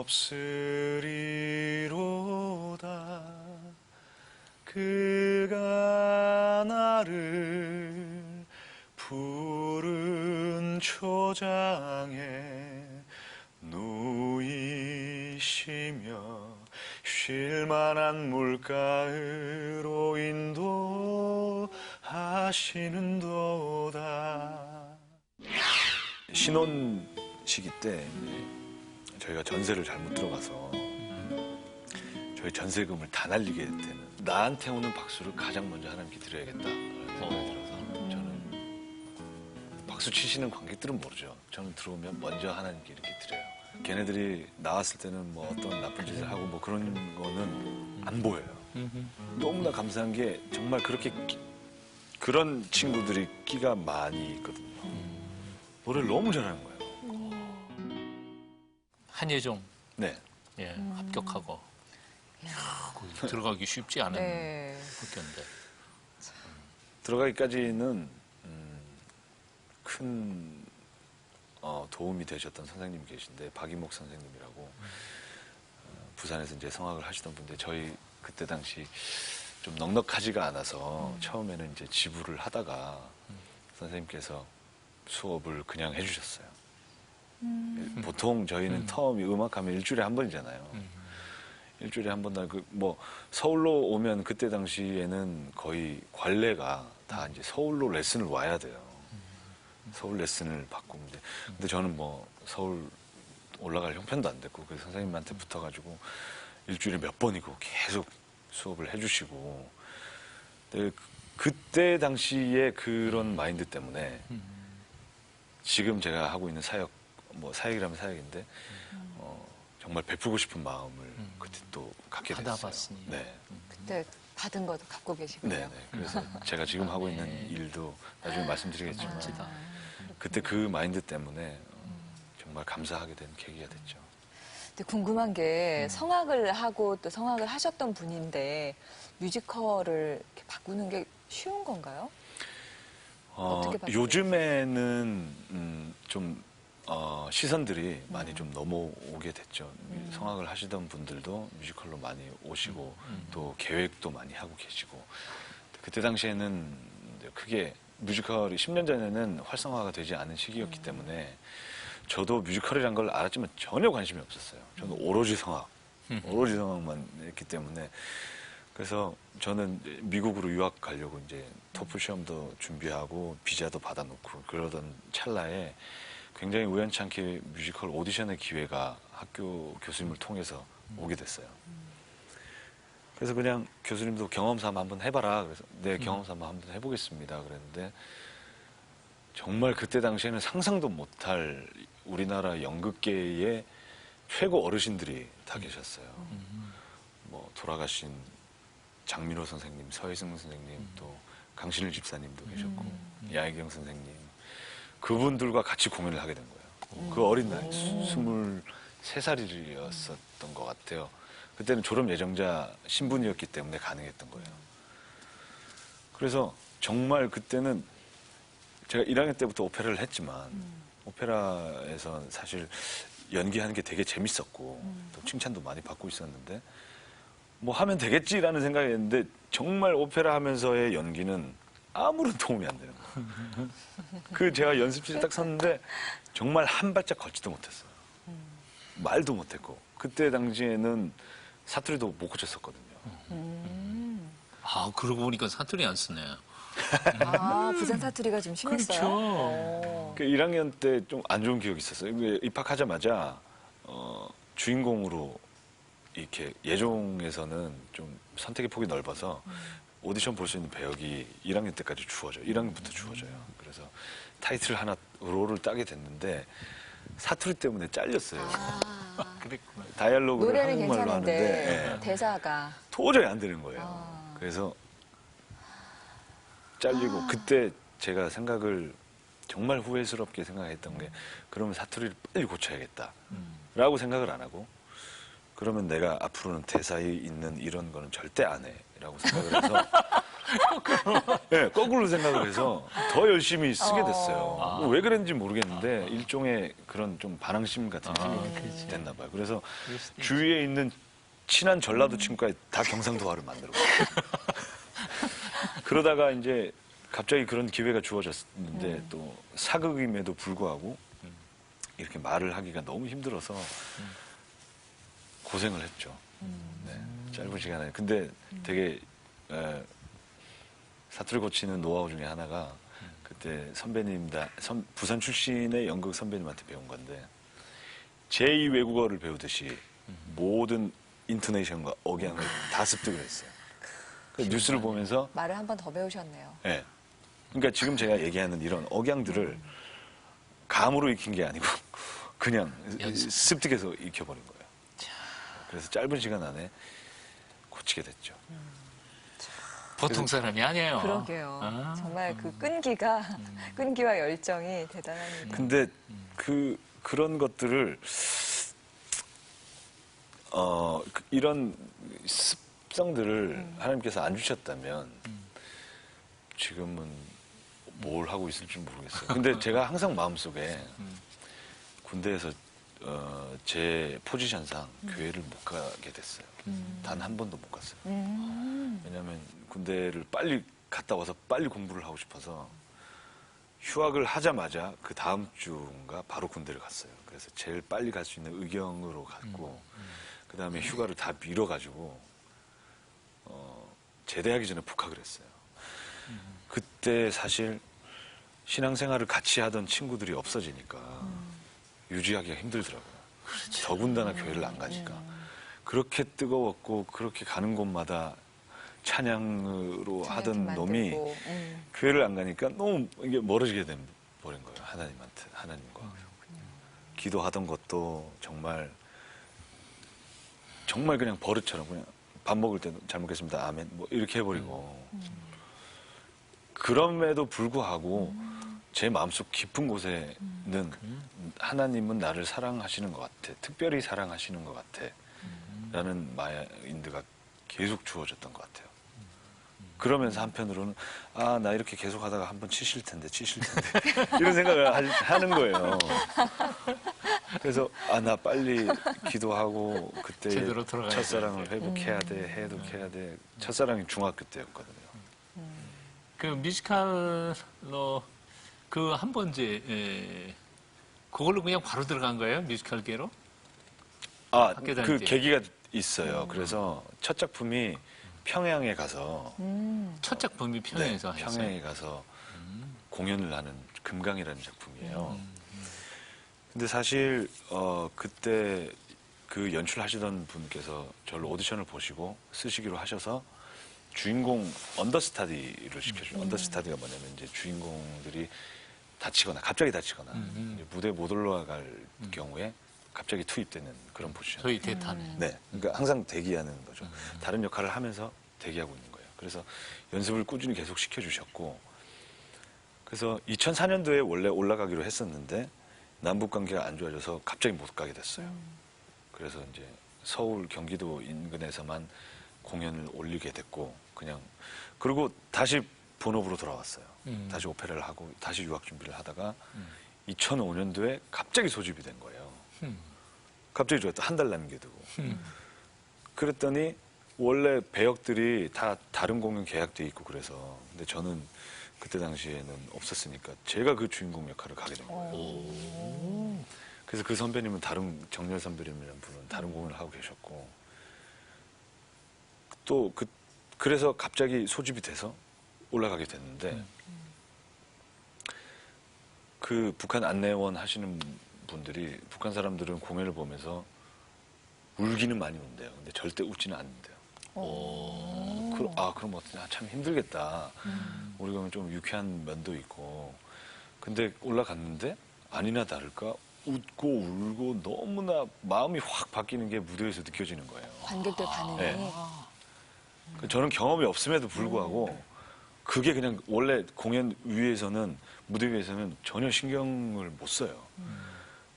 없으리로다. 그가 나를 푸른 초장에 누이시며 쉴만한 물가으로 인도하시는도다. 신혼 시기 때 저희가 전세를 잘못 들어가서 저희 전세금을 다 날리게 되는, 나한테 오는 박수를 가장 먼저 하나님께 드려야겠다라는 생각이 들어서 저는 박수 치시는 관객들은 모르죠. 저는 들어오면 먼저 하나님께 이렇게 드려요. 걔네들이 나왔을 때는 뭐 어떤 나쁜 짓을 하고 뭐 그런 거는 안 보여요. 너무나 감사한 게 정말 그렇게 그런 친구들이 끼가 많이 있거든요. 노래를 너무 잘하는 거예요. 한예종. 네. 예, 합격하고. 들어가기 쉽지 않은 학교인데. 들어가기까지는 큰 도움이 되셨던 선생님이 계신데, 박이목 선생님이라고 부산에서 이제 성악을 하시던 분인데, 저희 그때 당시 좀 넉넉하지가 않아서 처음에는 이제 지부를 하다가 선생님께서 수업을 그냥 해주셨어요. 보통 저희는 텀이 음악하면 일주일에 한 번이잖아요. 일주일에 한 번, 뭐 서울로 오면 그때 당시에는 거의 관례가 다 이제 서울로 레슨을 와야 돼요. 서울 레슨을 받고 이제. 근데 저는 뭐 서울 올라갈 형편도 안 됐고, 그 선생님한테 붙어가지고 일주일에 몇 번이고 계속 수업을 해주시고. 근데 그때 당시에 그런 마인드 때문에 지금 제가 하고 있는 사역, 뭐 사역이라면 사역인데 정말 베풀고 싶은 마음을 그때 또 갖게 됐어요. 받아봤으니. 네. 그때 받은 것도 갖고 계시고요. 네. 그래서 제가 지금 하고 있는 일도 나중에 말씀드리겠지만 멋지다. 그때 그 마인드 때문에 정말 감사하게 된 계기가 됐죠. 근데 궁금한 게 성악을 하고 또 성악을 하셨던 분인데 뮤지컬을 이렇게 바꾸는 게 쉬운 건가요? 어떻게 바꾸세요? 요즘에는 좀 시선들이 많이 좀 넘어오게 됐죠. 성악을 하시던 분들도 뮤지컬로 많이 오시고 또 계획도 많이 하고 계시고. 그때 당시에는 크게 뮤지컬이 10년 전에는 활성화가 되지 않은 시기였기 때문에 저도 뮤지컬이란 걸 알았지만 전혀 관심이 없었어요. 저는 오로지 성악만 했기 때문에. 그래서 저는 미국으로 유학 가려고 이제 토플 시험도 준비하고 비자도 받아놓고 그러던 찰나에 굉장히 우연치 않게 뮤지컬 오디션의 기회가 학교 교수님을 통해서 오게 됐어요. 그래서 그냥 교수님도 경험 삼아 한번 해봐라. 그래서 네, 경험 삼아 한번 해보겠습니다. 그랬는데 정말 그때 당시에는 상상도 못할 우리나라 연극계의 최고 어르신들이 다 계셨어요. 뭐 돌아가신 장민호 선생님, 서혜승 선생님, 또 강신일 집사님도 계셨고 야혜경 선생님, 그분들과 같이 공연을 하게 된 거예요. 그 어린 나이, 23살이었었던 것 같아요. 그때는 졸업 예정자 신분이었기 때문에 가능했던 거예요. 그래서 정말 그때는 제가 1학년 때부터 오페라를 했지만 오페라에서 사실 연기하는 게 되게 재밌었고 또 칭찬도 많이 받고 있었는데 뭐 하면 되겠지라는 생각이었는데 정말 오페라 하면서의 연기는 아무런 도움이 안 되는 거예요. 그 제가 연습실에 딱 섰는데 정말 한 발짝 걷지도 못했어요. 말도 못했고 그때 당시에는 사투리도 못 고쳤었거든요. 아, 그러고 보니까 사투리 안 쓰네. 아, 부산 사투리가 좀 심했어요? 그렇죠. 그 1학년 때 좀 안 좋은 기억이 있었어요. 입학하자마자 주인공으로 이렇게 예종에서는 좀 선택의 폭이 넓어서 오디션 볼 수 있는 배역이 1학년 때까지 주어져요. 1학년부터 주어져요. 그래서 타이틀 하나 롤을 따게 됐는데 사투리 때문에 잘렸어요. 그랬구나. 다이얼로그를 노래는 한국말로 괜찮은데 하는데 대사가 도저히 안 되는 거예요. 그래서 잘리고 그때 제가 생각을 정말 후회스럽게 생각했던 게 그러면 사투리를 빨리 고쳐야겠다라고 생각을 안 하고 그러면 내가 앞으로는 대사에 있는 이런 거는 절대 안 해라고 생각을 해서 네, 거꾸로 생각을 해서 더 열심히 쓰게 됐어요. 아. 왜 그랬는지 모르겠는데 일종의 그런 좀 반항심 같은 게 그렇지. 됐나 봐요. 그래서 그럴 수도 있지. 주위에 있는 친한 전라도 친구까지 다 경상도화를 만들고 그러다가 이제 갑자기 그런 기회가 주어졌는데 또 사극임에도 불구하고 이렇게 말을 하기가 너무 힘들어서 고생을 했죠. 네, 짧은 시간에. 근데 되게 사투리 고치는 노하우 중에 하나가 그때 선배님 부산 출신의 연극 선배님한테 배운 건데 제2 외국어를 배우듯이 모든 인토네이션과 억양을 다 습득을 했어요. 그 뉴스를 보면서 말을 한 번 더 배우셨네요. 네. 그러니까 지금 제가 얘기하는 이런 억양들을 감으로 익힌 게 아니고 그냥 연습. 습득해서 익혀버린 거예요. 그래서 짧은 시간 안에 고치게 됐죠. 보통 사람이 아니에요. 그러게요. 아. 정말 그 끈기와 열정이 대단합니다. 근데 그런 것들을 이런 습성들을 하나님께서 안 주셨다면 지금은 뭘 하고 있을지 모르겠어요. 근데 제가 항상 마음속에 군대에서 제 포지션상 교회를 못 가게 됐어요. 단 한 번도 못 갔어요. 왜냐하면 군대를 빨리 갔다 와서 빨리 공부를 하고 싶어서 휴학을 하자마자 그 다음 주인가 바로 군대를 갔어요. 그래서 제일 빨리 갈 수 있는 의경으로 갔고 그 다음에 휴가를 다 밀어가지고 제대하기 전에 복학을 했어요. 그때 사실 신앙생활을 같이 하던 친구들이 없어지니까 유지하기가 힘들더라고요. 더군다나 교회를 안 가니까. 그렇게 뜨거웠고 그렇게 가는 곳마다 찬양으로 하던 놈이 교회를 안 가니까 너무 이게 멀어지게 버린 거예요. 하나님과. 기도하던 것도 정말 그냥 버릇처럼 그냥 밥 먹을 때도 잘 먹겠습니다. 아멘. 뭐 이렇게 해버리고. 그럼에도 불구하고 제 마음속 깊은 곳에는 하나님은 나를 사랑하시는 것 같아. 특별히 사랑하시는 것 같아. 라는 마인드가 계속 주어졌던 것 같아요. 그러면서 한편으로는 나 이렇게 계속 하다가 한번 치실 텐데 이런 생각을 하는 거예요. 그래서 나 빨리 기도하고 그때 제대로 돌아가야 첫사랑을 회복해야 돼, 해독해야 돼. 첫사랑이 중학교 때였거든요. 그 뮤지컬로 그 한 번째 그걸로 그냥 바로 들어간 거예요? 뮤지컬계로? 학교 다닐 그 때. 계기가 있어요. 그래서 첫 작품이 평양에 가서 첫 작품이 평양에서 네, 하셨어요? 평양에 가서 공연을 하는 금강이라는 작품이에요. 근데 사실 그때 그 연출하시던 분께서 저를 오디션을 보시고 쓰시기로 하셔서 주인공 언더스타디를 시켜줘요. 언더스타디가 뭐냐면 이제 주인공들이 갑자기 다치거나 이제 무대에 못 올라갈 경우에 갑자기 투입되는 그런 포지션. 소위 대타네. 네, 그러니까 항상 대기하는 거죠. 다른 역할을 하면서 대기하고 있는 거예요. 그래서 연습을 꾸준히 계속 시켜주셨고, 그래서 2004년도에 원래 올라가기로 했었는데 남북 관계가 안 좋아져서 갑자기 못 가게 됐어요. 그래서 이제 서울, 경기도 인근에서만 공연을 올리게 됐고, 그리고 다시 본업으로 돌아왔어요. 다시 오페라를 하고 다시 유학 준비를 하다가 2005년도에 갑자기 소집이 된 거예요. 갑자기 좋았다. 한 달 남겨두고. 그랬더니 원래 배역들이 다 다른 공연 계약돼 있고 그래서 근데 저는 그때 당시에는 없었으니까 제가 그 주인공 역할을 가게 된 거예요. 그래서 그 선배님은 정렬 선배님이라는 분은 다른 공연을 하고 계셨고 또 그래서 갑자기 소집이 돼서 올라가게 됐는데 그 북한 안내원 하시는 분들이 북한 사람들은 공연을 보면서 울기는 많이 운대요. 근데 절대 웃지는 않는데요. 그럼 어떠냐. 참 힘들겠다. 우리 가면 좀 유쾌한 면도 있고. 근데 올라갔는데 아니나 다를까 웃고 울고 너무나 마음이 확 바뀌는 게 무대에서 느껴지는 거예요. 관객들 반응이. 네. 저는 경험이 없음에도 불구하고 그게 그냥 원래 공연 위에서는 무대 위에서는 전혀 신경을 못 써요.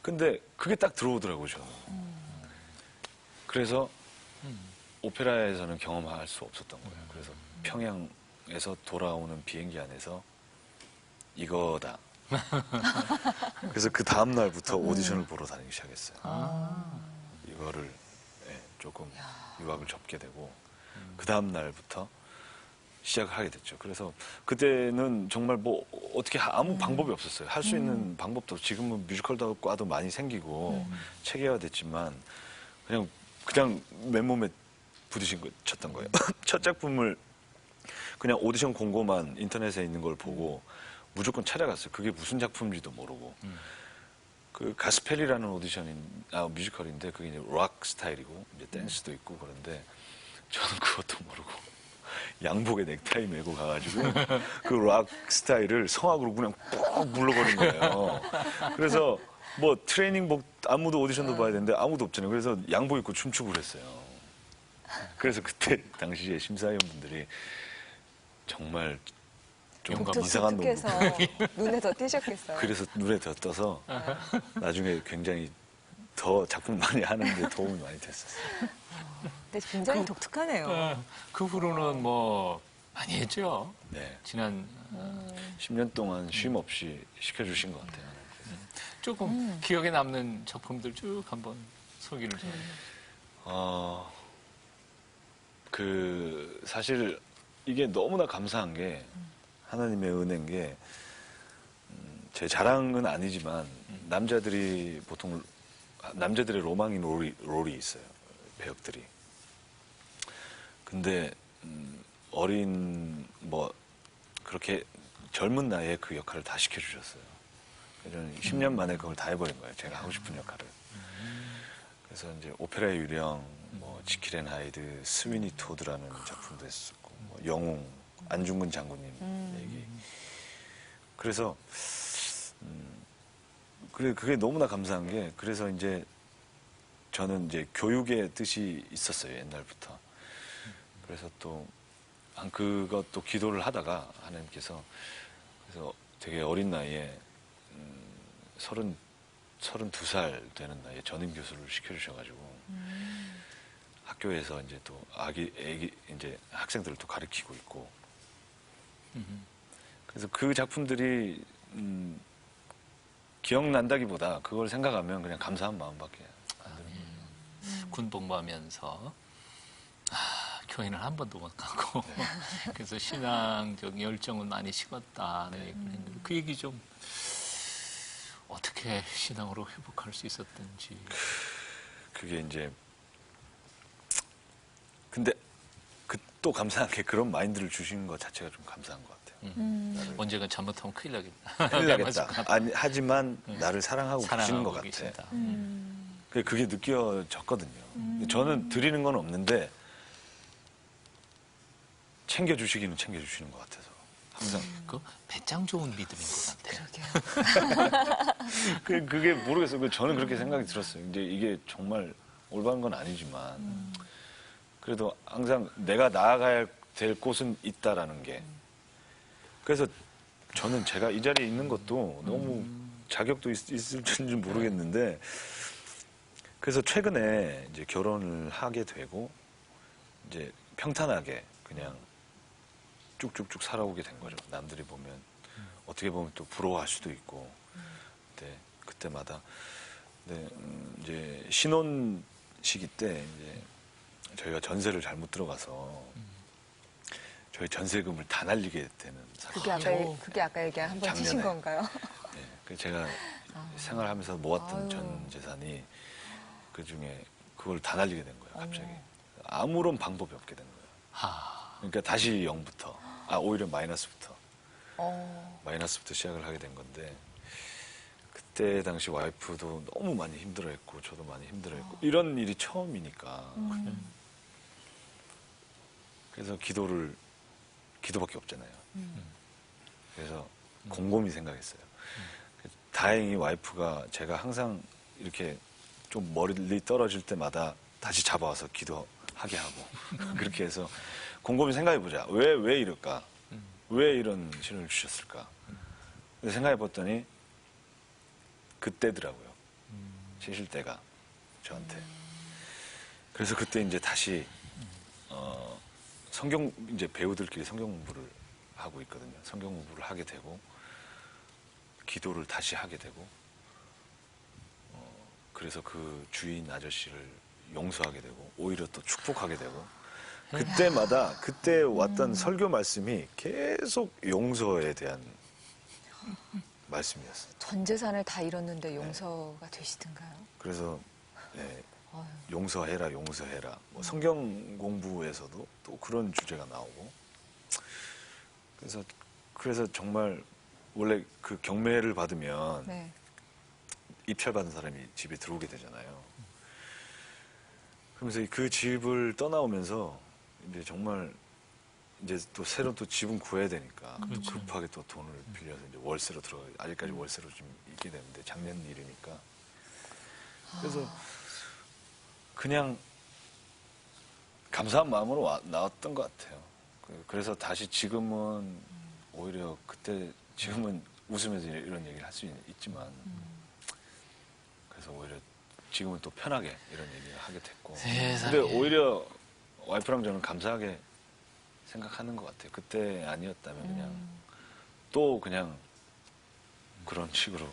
근데 그게 딱 들어오더라고요, 저는. 그래서 오페라에서는 경험할 수 없었던 거예요. 그래서 평양 영에서 돌아오는 비행기 안에서 이거다. 그래서 그 다음 날부터 오디션을 보러 다니기 시작했어요. 이거를 조금 유학을 접게 되고 그 다음 날부터 시작을 하게 됐죠. 그래서 그때는 정말 뭐 어떻게 아무 방법이 없었어요. 할 수 있는 방법도 지금은 뮤지컬 과도 많이 생기고 체계화됐지만 그냥 맨몸에 부딪힌 거 쳤던 거예요. 첫 작품을 그냥 오디션 공고만 인터넷에 있는 걸 보고 무조건 찾아갔어요. 그게 무슨 작품인지도 모르고. 그 가스펠이라는 뮤지컬인데 그게 이제 락 스타일이고 이제 댄스도 있고 그런데 저는 그것도 모르고 양복에 넥타이 메고 가가지고 그 락 스타일을 성악으로 그냥 푹 물러버린 거예요. 그래서 뭐 트레이닝복 아무도 오디션도 봐야 되는데 아무도 없잖아요. 그래서 양복 입고 춤추고 그랬어요. 그래서 그때 당시에 심사위원분들이 정말 좀 이상한 놈. 독특해서 눈에 더 띄셨겠어요. 그래서 눈에 더 떠서 나중에 굉장히 더 작품 많이 하는데 도움이 많이 됐었어요. 근데 굉장히 독특하네요. 그 후로는 뭐 많이 했죠. 네. 지난 10년 동안 쉼 없이 시켜주신 것 같아요. 조금 기억에 남는 작품들 쭉 한번 소개를 좀. 사실 이게 너무나 감사한 게 하나님의 은혜인 게 제 자랑은 아니지만 남자들의 로망인 롤이 있어요. 배역들이. 근데 어린 그렇게 젊은 나이에 그 역할을 다 시켜주셨어요. 저는 10년 만에 그걸 다 해버린 거예요. 제가 하고 싶은 역할을. 그래서 이제 오페라의 유령, 지킬 앤 하이드, 스위니 토드라는 작품도 했었고, 영웅, 안중근 장군님 얘기. 그래서 그게 너무나 감사한 게 그래서 이제 저는 이제 교육의 뜻이 있었어요 옛날부터. 그래서 또 그것도 기도를 하다가 하나님께서 그래서 되게 어린 나이에 32살 되는 나이에 전임 교수를 시켜주셔가지고 학교에서 이제 또 애기 이제 학생들을 또 가르치고 있고. 그래서 그 작품들이 기억난다기보다 그걸 생각하면 그냥 감사한 마음밖에 안 드는. 군복무하면서 교회는 한 번도 못 가고 그래서 신앙적 열정은 많이 식었다는 얘기를 했는데 그 얘기 좀 어떻게 신앙으로 회복할 수 있었던지. 그게 이제 근데 또 감사한 게 그런 마인드를 주시는 것 자체가 좀 감사한 것 같아요. 언젠가 잘못하면 큰일 나겠다. 큰일 나겠다. 하지만 나를 사랑하고 계시는 것 같아. 계신다. 그게 느껴졌거든요. 저는 드리는 건 없는데 챙겨주시기는 챙겨주시는 것 같아서 항상. 그 배짱 좋은 믿음인 것 같아요. 그러게요. 그게 모르겠어요. 저는 그렇게 생각이 들었어요. 이제 이게 정말 올바른 건 아니지만 그래도 항상 내가 나아가야 될 곳은 있다라는 게. 그래서 저는 제가 이 자리에 있는 것도 너무 자격도 있을지는 모르겠는데 그래서 최근에 이제 결혼을 하게 되고 이제 평탄하게 그냥 쭉쭉쭉 살아오게 된 거죠. 남들이 보면 어떻게 보면 또 부러워할 수도 있고. 그때마다 이제 신혼 시기 때 이제 저희가 전세를 잘못 들어가서 저희 전세금을 다 날리게 되는 상황. 그게 아까 얘기한 한 번 작년에. 치신 건가요? 네, 제가 생활하면서 모았던 전 재산이 그 중에 그걸 다 날리게 된 거예요. 갑자기 아무런 방법이 없게 된 거예요. 그러니까 다시 0부터, 오히려 마이너스부터 시작을 하게 된 건데 그때 당시 와이프도 너무 많이 힘들어했고 저도 많이 힘들어했고 이런 일이 처음이니까 그래서 기도밖에 없잖아요. 그래서 곰곰이 생각했어요. 다행히 와이프가 제가 항상 이렇게 좀 멀리 떨어질 때마다 다시 잡아와서 기도하게 하고 그렇게 해서 곰곰이 생각해보자. 왜 이럴까? 왜 이런 시련을 주셨을까? 생각해봤더니 그때더라고요. 치실 때가 저한테. 그래서 그때 이제 다시 성경 이제 배우들끼리 성경 공부를 하고 있거든요. 성경 공부를 하게 되고 기도를 다시 하게 되고 그래서 그 주인 아저씨를 용서하게 되고 오히려 또 축복하게 되고 그때마다 그때 왔던 설교 말씀이 계속 용서에 대한 말씀이었어요. 전 재산을 다 잃었는데 용서가 되시던가요? 그래서 네, 아유. 용서해라, 용서해라. 뭐 성경 공부에서도 또 그런 주제가 나오고. 그래서 정말 원래 그 경매를 받으면 네. 입찰받은 사람이 집에 들어오게 되잖아요. 그러면서 그 집을 떠나오면서 이제 정말 이제 또 새로 또 집은 구해야 되니까 또 급하게 또 돈을 빌려서 이제 월세로 들어가 아직까지 월세로 좀 있게 되는데 작년 일이니까 그래서 그냥 감사한 마음으로 나왔던 것 같아요. 그래서 다시 지금은 오히려 그때 지금은 웃으면서 이런 얘기를 할 수 있지만 그래서 오히려 지금은 또 편하게 이런 얘기를 하게 됐고 근데 오히려 와이프랑 저는 감사하게 생각하는 것 같아요. 그때 아니었다면 그냥 또 그냥 그런 식으로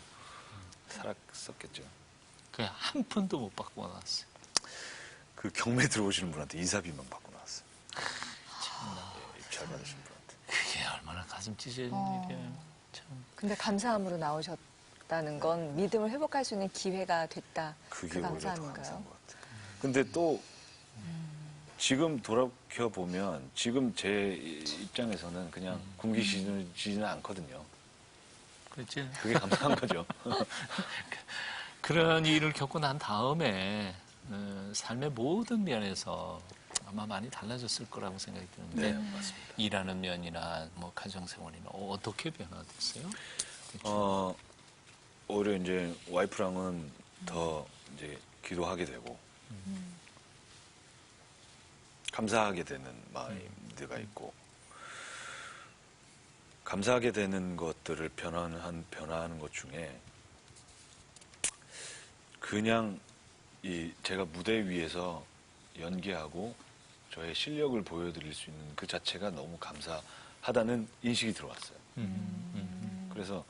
살았었겠죠. 그냥 한 푼도 못 받고 나왔어요. 그 경매 들어오시는 분한테 인사비만 받고 나왔어요. 예, 입찰 받으신 분한테. 그게 얼마나 가슴 찢어지는 일이에요. 참. 근데 감사함으로 나오셨다는 건 믿음을 회복할 수 있는 기회가 됐다. 그게 그 오히려 더 감사함인가요? 감사한 것 같아요. 근데 또 지금 돌아켜 보면 지금 제 입장에서는 그냥 굶기시지는 않거든요. 그렇지? 그게 감사한 거죠. 그런 일을 겪고 난 다음에 삶의 모든 면에서 아마 많이 달라졌을 거라고 생각이 드는데 네, 맞습니다. 일하는 면이나 뭐 가정생활이나 어떻게 변화됐어요? 오히려 이제 와이프랑은 더 이제 기도하게 되고 감사하게 되는 마음들가 있고 감사하게 되는 것들을 변화하는 것 중에 그냥 제가 무대 위에서 연기하고 저의 실력을 보여드릴 수 있는 그 자체가 너무 감사하다는 인식이 들어왔어요. 그래서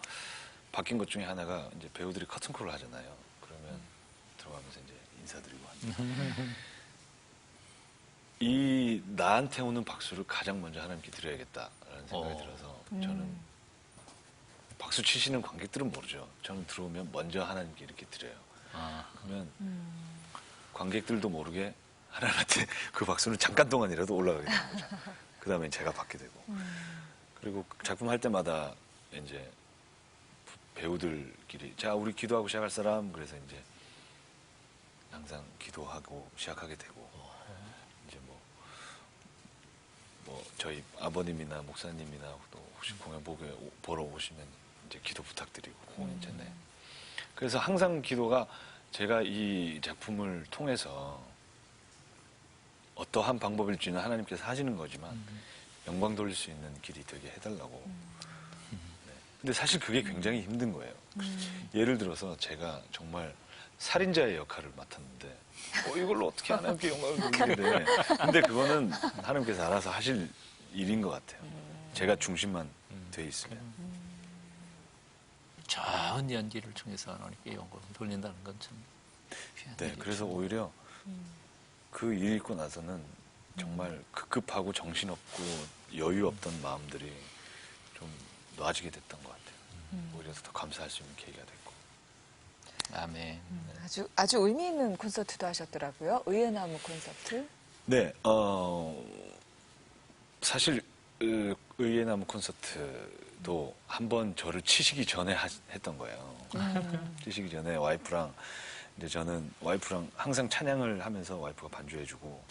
바뀐 것 중에 하나가 이제 배우들이 커튼콜을 하잖아요. 그러면 들어가면서 이제 인사드리고 하는. 나한테 오는 박수를 가장 먼저 하나님께 드려야겠다라는 생각이 들어서 저는 박수 치시는 관객들은 모르죠. 저는 들어오면 먼저 하나님께 이렇게 드려요. 그러면 관객들도 모르게 하나님한테 그 박수는 잠깐 동안이라도 올라가게 되는 거죠. 그 다음에 제가 받게 되고. 그리고 작품 할 때마다 이제 배우들끼리 자, 우리 기도하고 시작할 사람 그래서 이제 항상 기도하고 시작하게 되고 이제 뭐 저희 아버님이나 목사님이나 또 혹시 공연 보러 오시면 이제 기도 부탁드리고 공연 전에. 그래서 항상 기도가 제가 이 작품을 통해서 어떠한 방법일지는 하나님께서 하시는 거지만 영광 돌릴 수 있는 길이 되게 해달라고. 네. 근데 사실 그게 굉장히 힘든 거예요. 예를 들어서 제가 정말 살인자의 역할을 맡았는데 이걸로 어떻게 하나님께 영광을 돌리게 돼. 근데 그거는 하나님께서 알아서 하실 일인 것 같아요. 제가 중심만 돼 있으면. 좋은 연기를 통해서 하나님께 영광을 돌린다는 건 참 귀한 네, 일이죠. 그래서 오히려 그 일 있고 나서는 정말 급급하고 정신없고 여유 없던 마음들이 좀 놔지게 됐던 것 같아요. 오히려 더 감사할 수 있는 계기가 됐고. 아멘. 아주 의미 있는 콘서트도 하셨더라고요. 의의 나무 콘서트. 네, 사실 의의 나무 콘서트도 한번 저를 치시기 전에 했던 거예요. 치시기 전에 와이프랑 이제 저는 와이프랑 항상 찬양을 하면서 와이프가 반주해주고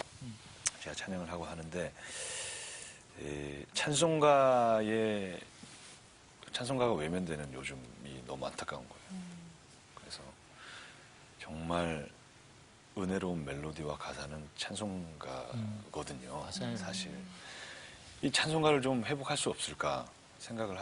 제가 찬양을 하고 하는데 찬송가가 외면되는 요즘이 너무 안타까운 거예요. 그래서 정말 은혜로운 멜로디와 가사는 찬송가거든요. 맞아요. 사실 이 찬송가를 좀 회복할 수 없을까 생각을